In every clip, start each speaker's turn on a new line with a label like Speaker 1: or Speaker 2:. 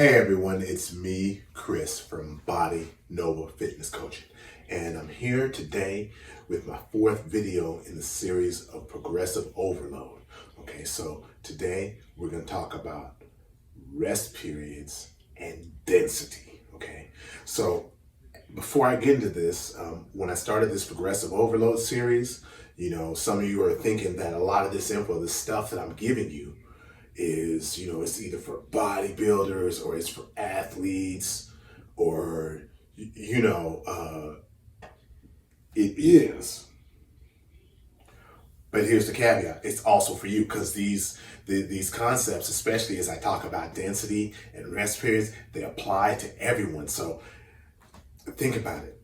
Speaker 1: Hey everyone, it's me, Chris from Body Nova Fitness Coaching, and I'm here today with my fourth video in the series of progressive overload. Okay, so today we're going to talk about rest periods and density. Okay, so before I get into this, when I started this progressive overload series, some of you are thinking that a lot of this info, this stuff that I'm giving you, is it's either for bodybuilders or it's for athletes or it is, but here's the caveat: it's also for you, because these concepts, especially as I talk about density and rest periods, they apply to everyone. So think about it.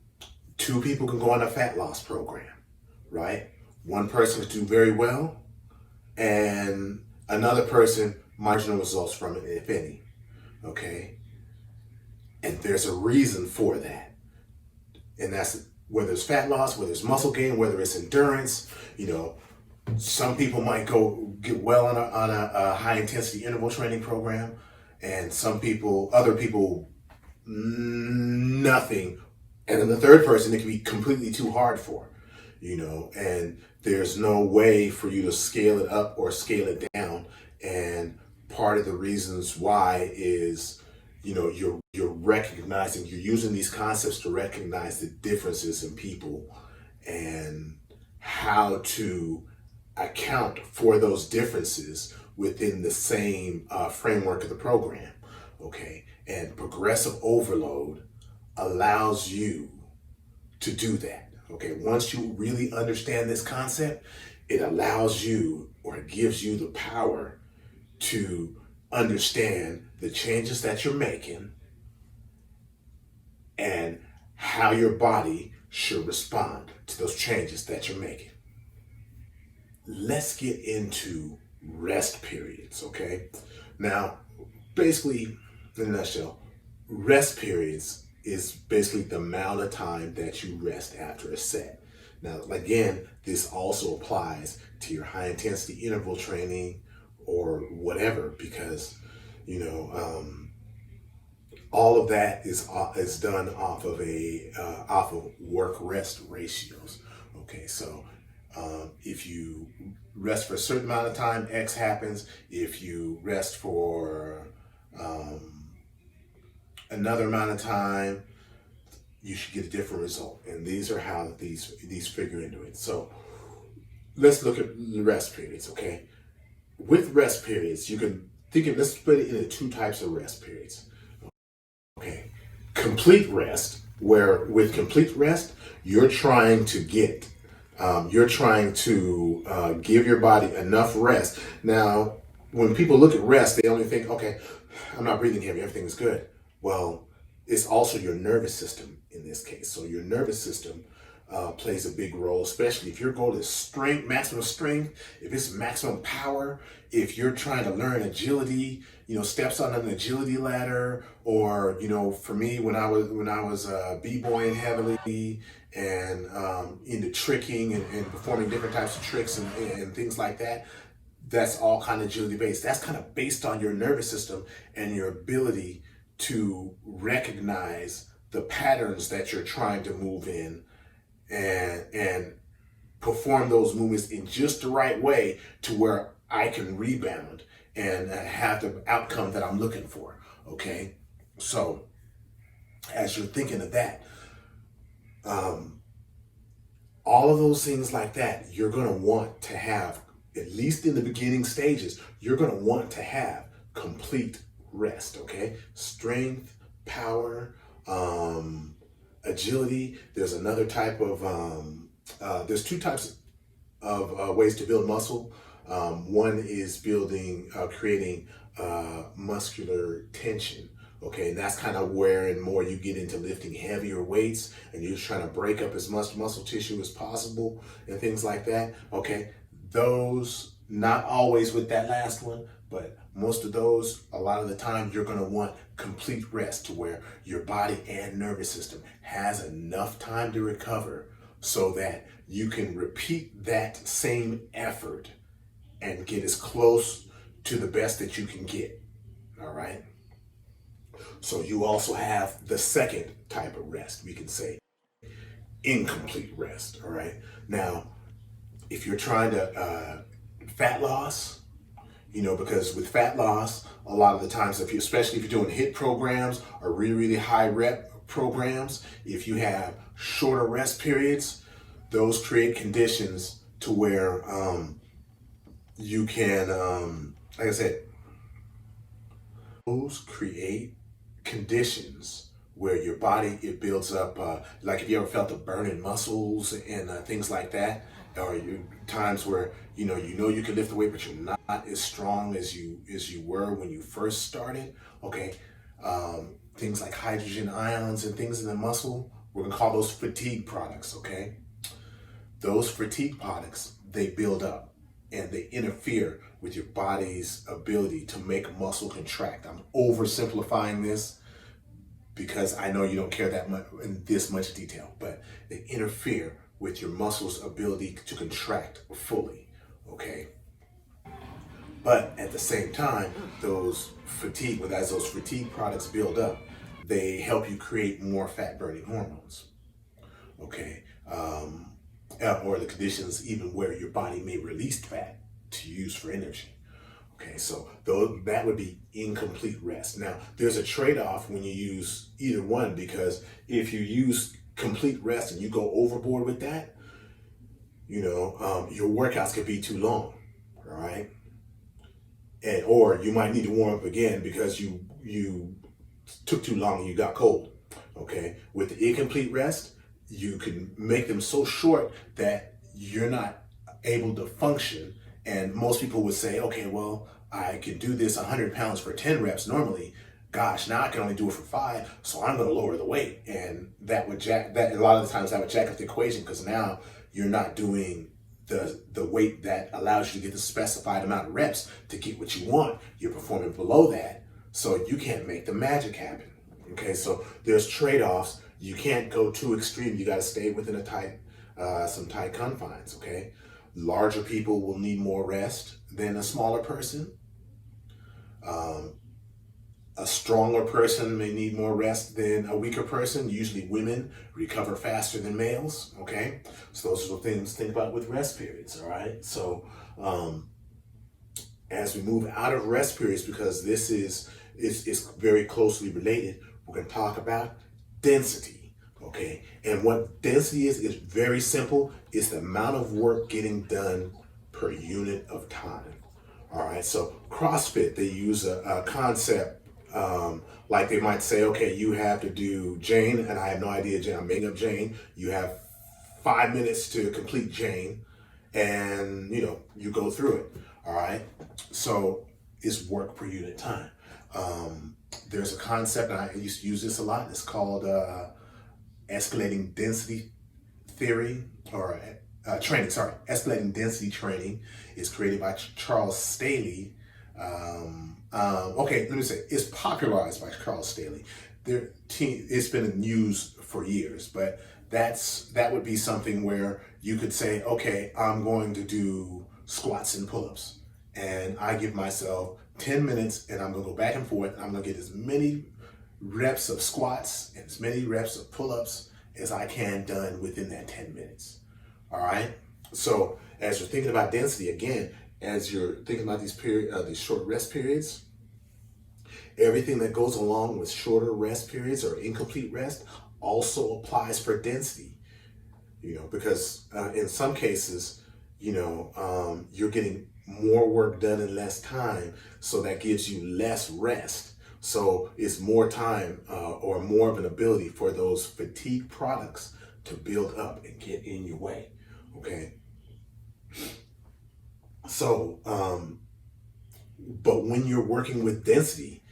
Speaker 1: Two people can go on a fat loss program, right? One person could do very well, and another person, marginal results from it, if any. Okay? And there's a reason for that. And that's whether it's fat loss, whether it's muscle gain, whether it's endurance. Some people might go get well on a high intensity interval training program, and other people, nothing. And then the third person, it can be completely too hard for, and there's no way for you to scale it up or scale it down. And part of the reasons why is, you're recognizing, you're using these concepts to recognize the differences in people and how to account for those differences within the same framework of the program. Okay, and progressive overload allows you to do that. Okay, once you really understand this concept, it allows you, or it gives you the power to understand the changes that you're making and how your body should respond to those changes that you're making. Let's get into rest periods, okay? Now, basically, in a nutshell, rest periods is basically the amount of time that you rest after a set. Now, again, this also applies to your high intensity interval training or whatever, because all of that is done off of work rest ratios. Okay, so if you rest for a certain amount of time, X happens. If you rest for another amount of time, you should get a different result. And these are how these figure into it. So let's look at the rest periods, okay? With rest periods, you can let's split it into two types of rest periods. Okay, complete rest, where with complete rest, you're trying to give your body enough rest. Now, when people look at rest, they only think, okay, I'm not breathing heavy, everything is good. Well, it's also your nervous system in this case. So your nervous system plays a big role, especially if your goal is strength, maximum strength, if it's maximum power, if you're trying to learn agility, steps on an agility ladder, or for me, when I was b-boying heavily and into tricking and performing different types of tricks and things like that, that's all kind of agility based. That's kind of based on your nervous system and your ability to recognize the patterns that you're trying to move in and perform those movements in just the right way to where I can rebound and have the outcome that I'm looking for. Okay, so as you're thinking of that, all of those things like that, you're going to want to have, at least in the beginning stages, you're going to want to have complete rest. Okay, strength, power, agility. There's another type of there's two types of ways to build muscle. One is creating muscular tension. Okay, and that's kind of where and more you get into lifting heavier weights, and you're just trying to break up as much muscle tissue as possible and things like that. Okay, those, not always with that last one, but most of those, a lot of the time, you're going to want complete rest to where your body and nervous system has enough time to recover so that you can repeat that same effort and get as close to the best that you can get. All right. So you also have the second type of rest. We can say incomplete rest. All right. Now, if you're trying to fat loss, because with fat loss, a lot of the times, especially if you're doing HIIT programs or really, really high rep programs, if you have shorter rest periods, those create conditions to where you can, like I said, those create conditions where your body, it builds up, like if you ever felt the burning muscles and things like that, or times where you know you can lift the weight, but you're not as strong as you were when you first started. Okay, things like hydrogen ions and things in the muscle, we're gonna call those fatigue products. Okay, those fatigue products, they build up and they interfere with your body's ability to make muscle contract. I'm oversimplifying this because I know you don't care that much in this much detail, but they interfere with your muscles' ability to contract fully, okay? But at the same time, as those fatigue products build up, they help you create more fat-burning hormones, okay? Or the conditions even where your body may release fat to use for energy. Okay, so that would be incomplete rest. Now, there's a trade-off when you use either one, because if you use complete rest and you go overboard with that, your workouts could be too long, all right? Or you might need to warm up again because you took too long and you got cold, okay? With the incomplete rest, you can make them so short that you're not able to function. And most people would say, okay, well, I can do this 100 pounds for 10 reps normally. Gosh, now I can only do it for 5, so I'm going to lower the weight. And that would a lot of the times that would jack up the equation, because now you're not doing the weight that allows you to get the specified amount of reps to get what you want. You're performing below that, so you can't make the magic happen. Okay, so there's trade-offs. You can't go too extreme. You got to stay within some tight confines, okay? Larger people will need more rest than a smaller person. A stronger person may need more rest than a weaker person. Usually women recover faster than males, okay? So those are the things to think about with rest periods, all right? So as we move out of rest periods, because this is very closely related, we're going to talk about density, okay? And what density is very simple. It's the amount of work getting done per unit of time. All right, so CrossFit, they use a concept like they might say, okay, you have to do Jane, and I have no idea, Jane, I'm making up Jane. You have 5 minutes to complete Jane, and you go through it. All right, so it's work per unit time. There's a concept, and I used to use this a lot. It's called escalating density theory, or training. Sorry, escalating density training is created by Charles Staley. Okay, let me say, it's popularized by Charles Staley. It's been in use for years, but that would be something where you could say, okay, I'm going to do squats and pull-ups, and I give myself 10 minutes, and I'm going to go back and forth. And I'm going to get as many reps of squats and as many reps of pull-ups as I can done within that 10 minutes. All right. So as you're thinking about density, again, as you're thinking about these short rest periods, everything that goes along with shorter rest periods or incomplete rest also applies for density. Because in some cases, you're getting more work done in less time, so that gives you less rest. So it's more time or more of an ability for those fatigue products to build up and get in your way. Okay. So, but when you're working with density,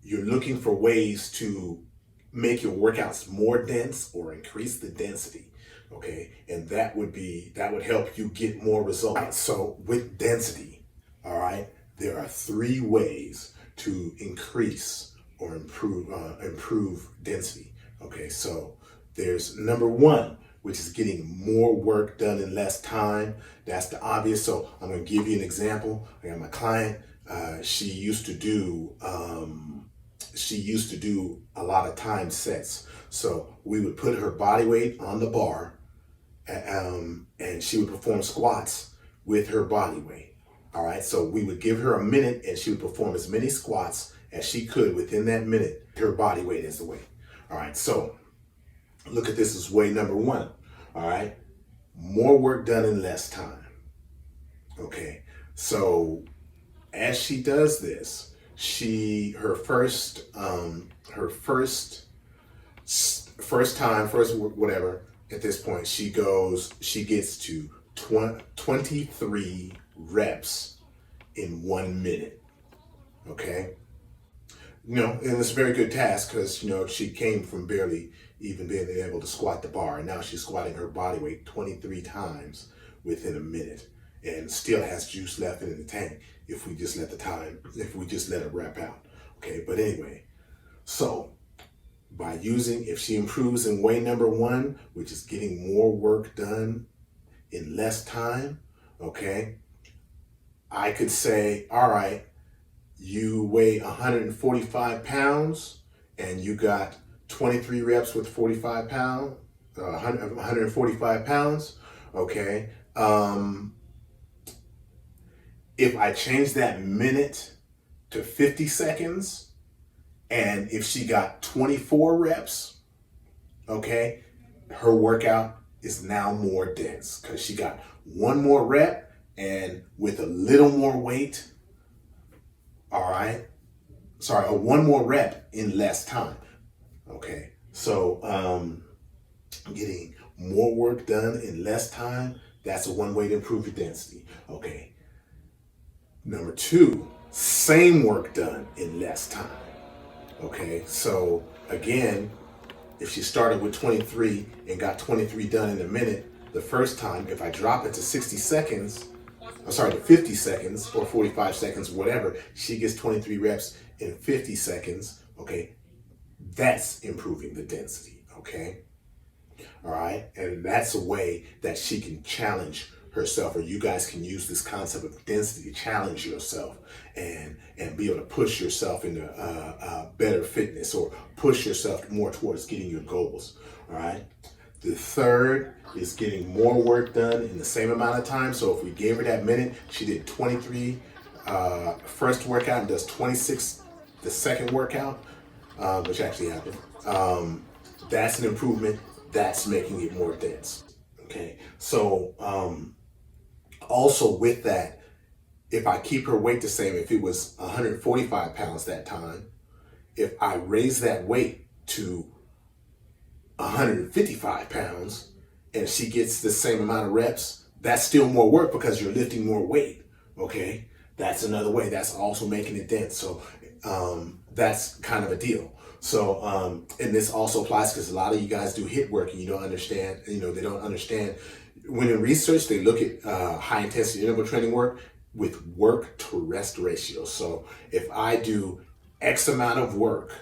Speaker 1: you're looking for ways to make your workouts more dense or increase the density. Okay. And that would help you get more results. So with density, all right, there are 3 ways to increase or improve density. Okay. So there's number 1, which is getting more work done in less time. That's the obvious. So I'm going to give you an example. I got my client. She used to do she used to do a lot of time sets. So we would put her body weight on the bar, and she would perform squats with her body weight. All right, so we would give her a minute and she would perform as many squats as she could within that minute. Her body weight is the weight. All right, so look at this as way number one. All right, more work done in less time. Okay, so as she does this, her first whatever, at this point, she gets to 23 reps in 1 minute. Okay. And it's a very good task because, she came from barely even being able to squat the bar. And now she's squatting her body weight 23 times within a minute and still has juice left in the tank if we just let it rep out. Okay. But anyway, so if she improves in way number one, which is getting more work done in less time, okay, I could say, all right, you weigh 145 pounds and you got 23 reps with 145 pounds, okay. If I change that minute to 50 seconds, and if she got 24 reps, okay, her workout is now more dense because she got one more rep and with a little more weight, all right, one more rep in less time, okay. So getting more work done in less time, that's one way to improve your density, okay. Number two, same work done in less time. Okay, so again, if she started with 23 and got 23 done in a minute, the first time, if I drop it to 50 seconds or 45 seconds, whatever, she gets 23 reps in 50 seconds, okay, that's improving the density, okay? All right, and that's a way that she can challenge herself, or you guys can use this concept of density to challenge yourself and be able to push yourself into better fitness or push yourself more towards getting your goals. All right. The third is getting more work done in the same amount of time. So if we gave her that minute, she did 23 first workout and does 26 the second workout, which actually happened. That's an improvement. That's making it more dense. Okay. So also with that, if I keep her weight the same, if it was 145 pounds that time, if I raise that weight to 155 pounds and she gets the same amount of reps, that's still more work because you're lifting more weight, okay? That's another way. That's also making it dense. So that's kind of a deal. So, and this also applies because a lot of you guys do HIIT work and you don't understand, they don't understand. When in research, they look at high intensity interval training work with work to rest ratio. So if I do X amount of work,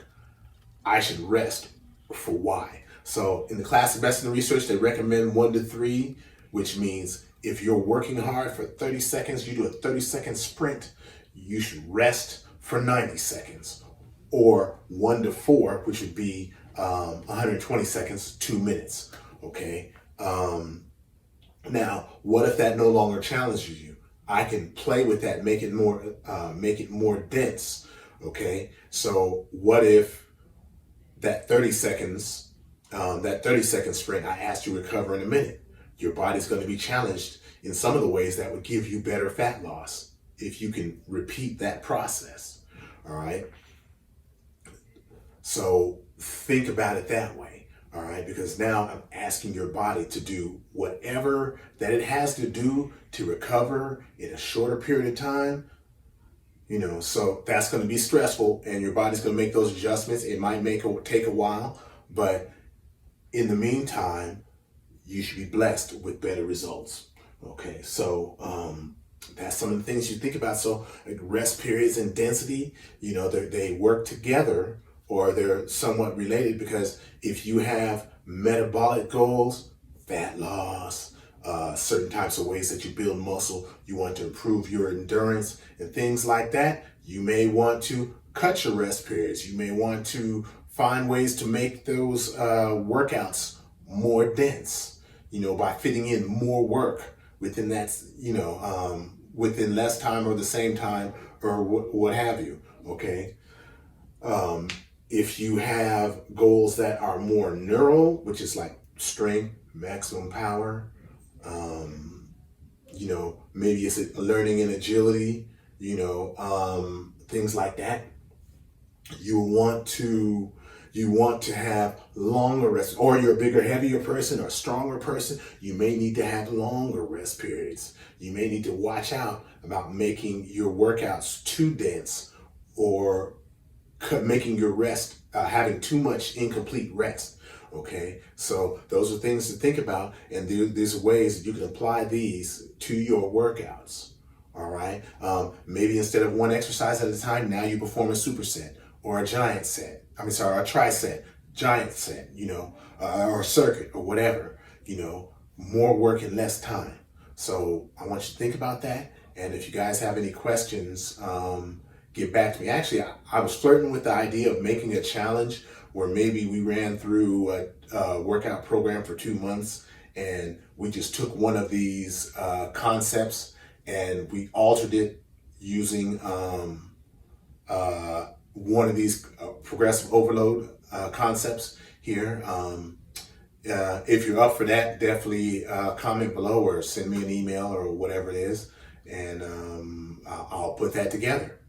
Speaker 1: I should rest for Y. So in the class of Best in the Research, they recommend 1 to 3, which means if you're working hard for 30 seconds, you do a 30-second sprint, you should rest for 90 seconds. Or 1 to 4, which would be 120 seconds, 2 minutes, okay? Now, what if that no longer challenges you? I can play with that, make it more dense, okay? So what if that 30 seconds, that 30-second sprint, I asked you to recover in a minute? Your body's going to be challenged in some of the ways that would give you better fat loss if you can repeat that process, all right? So think about it that way, all right? Because now I'm asking your body to do whatever that it has to do to recover in a shorter period of time, so that's going to be stressful and your body's going to make those adjustments. It might take a while, but in the meantime, you should be blessed with better results. Okay, so that's some of the things you think about. So like rest periods and density, they work together or they're somewhat related, because if you have metabolic goals, fat loss, certain types of ways that you build muscle, you want to improve your endurance and things like that, you may want to cut your rest periods. You may want to find ways to make those workouts more dense, by fitting in more work within that, within less time or the same time or what have you. Okay. If you have goals that are more neural, which is like strength, maximum power, maybe it's learning and agility, things like that. You want to have longer rest, or you're a bigger, heavier person or a stronger person, you may need to have longer rest periods. You may need to watch out about making your workouts too dense or making your rest, having too much incomplete rest. Okay, so those are things to think about, and there's ways that you can apply these to your workouts. All right, maybe instead of one exercise at a time, now you perform a superset or a giant set. A tricep, giant set, or a circuit or whatever. More work in less time. So I want you to think about that, and if you guys have any questions, get back to me. Actually, I was flirting with the idea of making a challenge where maybe we ran through a workout program for 2 months and we just took one of these concepts and we altered it using one of these progressive overload concepts here. If you're up for that, definitely comment below or send me an email or whatever it is, and I'll put that together.